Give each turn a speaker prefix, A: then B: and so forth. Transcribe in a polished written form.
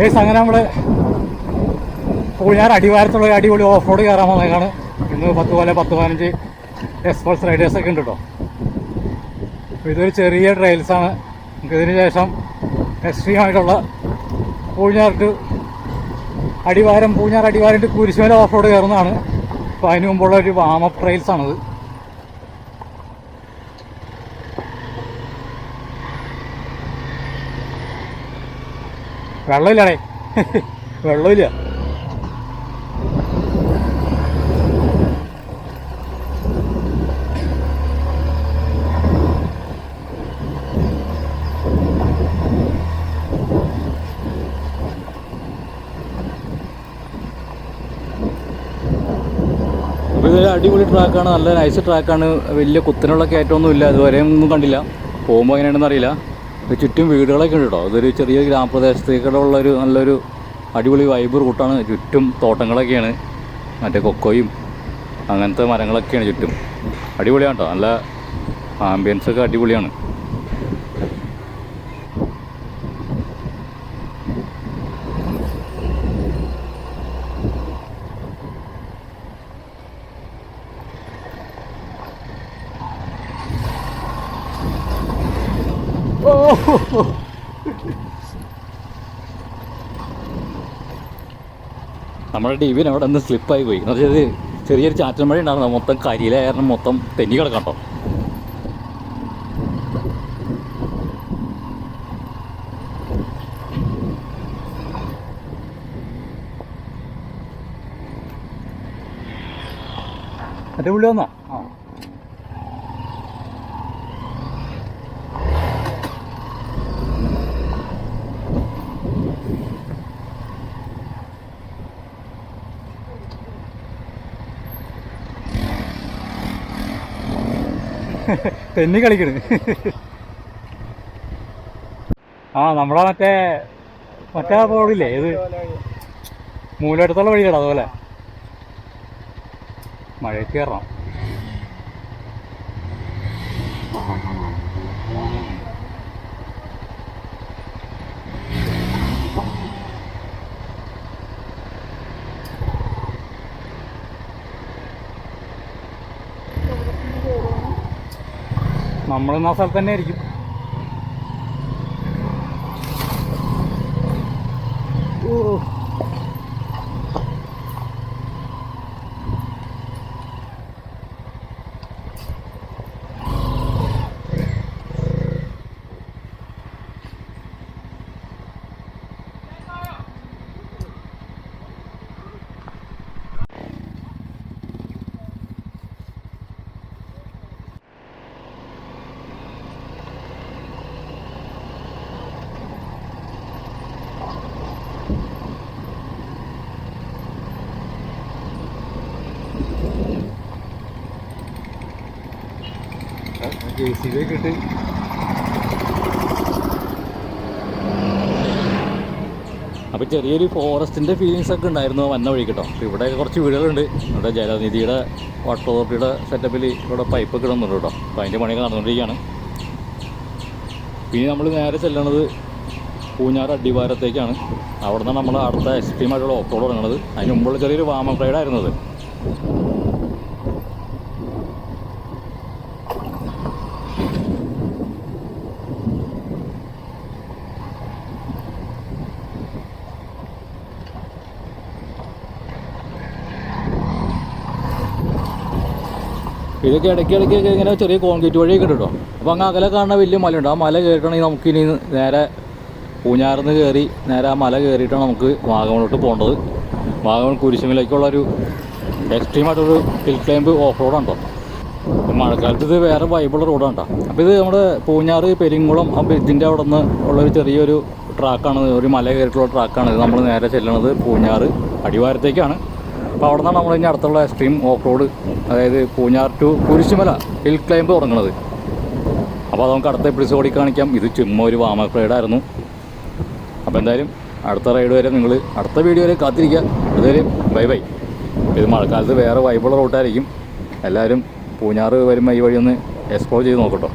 A: അങ്ങനെ നമ്മൾ പൂഞ്ഞാർ അടിവാരത്തുള്ള അടിപൊളി ഓഫ് റോഡ് കയറാൻ വന്നേക്കാണ്. ഇന്ന് 10-15 എക്സ്പ്രസ് റൈഡേഴ്സൊക്കെ ഉണ്ട് കേട്ടോ. ഇതൊരു ചെറിയ ട്രയൽസാണ്. ഇതിന് ശേഷം എക്സ്ട്രീമായിട്ടുള്ള പൂഞ്ഞാർ അടിവാരം കുരിശുമല ഓഫ് റോഡ് കയറുന്നതാണ്. അപ്പോൾ അതിന് മുമ്പുള്ള ഒരു വാമപ്പ് ട്രയൽസാണിത്. വെള്ളമില്ലാടേ, വെള്ളമില്ല. അപ്പോൾ ഇതൊരു അടിപൊളി ട്രാക്കാണ്, നല്ല നൈസ് ട്രാക്കാണ്. വലിയ കുത്തനുള്ള കയറ്റമൊന്നും ഇല്ല, ഇതുവരെ ഒന്നും കണ്ടില്ല. പോകുമ്പോൾ എങ്ങനെയാണെന്ന് അറിയില്ല. ചുറ്റും വീടുകളൊക്കെ ഉണ്ട് കേട്ടോ. ഇതൊരു ചെറിയ ഗ്രാമപ്രദേശത്തേക്കുള്ളൊരു നല്ലൊരു അടിപൊളി വൈബ് റൂട്ടാണ്. ചുറ്റും തോട്ടങ്ങളൊക്കെയാണ്, മറ്റേ കൊക്കോയും അങ്ങനത്തെ മരങ്ങളൊക്കെയാണ് ചുറ്റും. അടിപൊളിയാണ് കേട്ടോ, നല്ല ആംബിയൻസൊക്കെ അടിപൊളിയാണ്. നമ്മുടെ ടിവിന് അവിടെ ഒന്ന് സ്ലിപ്പായി പോയി. എന്ന് വെച്ചാൽ ചെറിയൊരു ചാറ്റൽ മഴ ഉണ്ടായിരുന്നു, മൊത്തം കരിയില കാരണം മൊത്തം തെന്നി കിടക്കട്ടോ. മറ്റേ പുള്ളി വന്നോ? ആ, തെന്നി കളിക്കണ്. ആ, നമ്മളെ മറ്റേ റോഡില്ലേ, ഇത് മൂലടുത്തുള്ള വഴിയിലാണ്. അതുപോലെ മഴയ്ക്ക് കയറണം. നമ്മളിന്ന് ആ സ്ഥലത്ത് തന്നെ ആയിരിക്കും. JCB ഇട്ട് അപ്പോൾ ചെറിയൊരു ഫോറസ്റ്റിൻ്റെ ഫീലിങ്സ് ഒക്കെ ഉണ്ടായിരുന്നു വന്ന വഴി കേട്ടോ. അപ്പോൾ ഇവിടെ കുറച്ച് വീടുകളുണ്ട്. ഇവിടെ ജലനിധിയുടെ വാട്ടർ അതോറിറ്റിയുടെ സെറ്റപ്പിൽ ഇവിടെ പൈപ്പൊക്കെ ഇടുന്നുണ്ട് കേട്ടോ. അപ്പോൾ അതിൻ്റെ പണിയൊക്കെ നടന്നുകൊണ്ടിരിക്കുകയാണ്. പിന്നെ നമ്മൾ നേരെ ചെല്ലണത് പൂഞ്ഞാർ അടിവാരത്തേക്കാണ്. അവിടെ നിന്നാണ് നമ്മൾ അടുത്ത എക്സ്ട്രീമായിട്ടുള്ള ഓഫ് റോഡ് തുടങ്ങുന്നത്. അതിന് മുമ്പുള്ള ചെറിയൊരു വാമപ്പ് റൈഡായിരുന്നത്. ഇതൊക്കെ ഇടയ്ക്കിടയ്ക്ക് ഇങ്ങനെ ചെറിയ കോൺക്രീറ്റ് വഴിയൊക്കെ ഉണ്ട് കേട്ടോ. അപ്പോൾ അങ്ങ് അകലെ കാണുന്ന വലിയ മലയുണ്ട്. ആ മല കയറിയിട്ടാണെങ്കിൽ നമുക്കിനി നേരെ പൂഞ്ഞാറിൽ നിന്ന് കയറി നേരെ ആ മല കയറിയിട്ടാണ് നമുക്ക് വാഗമണിലോട്ട് പോകേണ്ടത്. വാഗമൺ കുരിശുമലയ്ക്കുള്ളൊരു എക്സ്ട്രീമായിട്ടൊരു ഹിൽ ക്ലൈംബ് ഓഫ് റോഡാണ് കേട്ടോ. അപ്പോൾ മഴക്കാലത്ത് ഇത് വേറെ വൈബുള്ള റോഡാണ് കേട്ടോ. അപ്പോൾ ഇത് നമ്മുടെ പൂഞ്ഞാർ പെരിങ്ങുളം ആ ബ്രിഡ്ജിൻ്റെ അവിടെ നിന്ന് ഉള്ളൊരു ചെറിയൊരു ട്രാക്കാണ്, ഒരു മല കയറിയിട്ടുള്ള ട്രാക്കാണ്. ഇത് നമ്മൾ നേരെ ചെല്ലണത് പൂഞ്ഞാർ അടിവാരത്തേക്കാണ്. അപ്പോൾ അവിടെ നിന്നാണ് നമ്മൾ ഇനി അടുത്തുള്ള എക്സ്ട്രീം ഓഫ് റോഡ്, അതായത് Poonjar to Kurisumala hill climb തുടങ്ങുന്നത്. അപ്പോൾ അത് നമുക്ക് അടുത്ത എപ്പിസോഡിൽ കാണിക്കാം. ഇത് ചുമ്മാ ഒരു വാമപ്പ് റൈഡായിരുന്നു. അപ്പോൾ എന്തായാലും അടുത്ത റൈഡ് വരെ നിങ്ങൾ അടുത്ത വീഡിയോ വരെ കാത്തിരിക്കുക. അതുവരെ ബൈ ബൈ. ഇത് മഴക്കാലത്ത് വേറെ വൈബുള്ള റൂട്ടായിരിക്കും. എല്ലാവരും പൂഞ്ഞാർ വരുമ്പോൾ ഈ വഴി ഒന്ന് എക്സ്പ്ലോർ ചെയ്ത് നോക്കട്ടോ.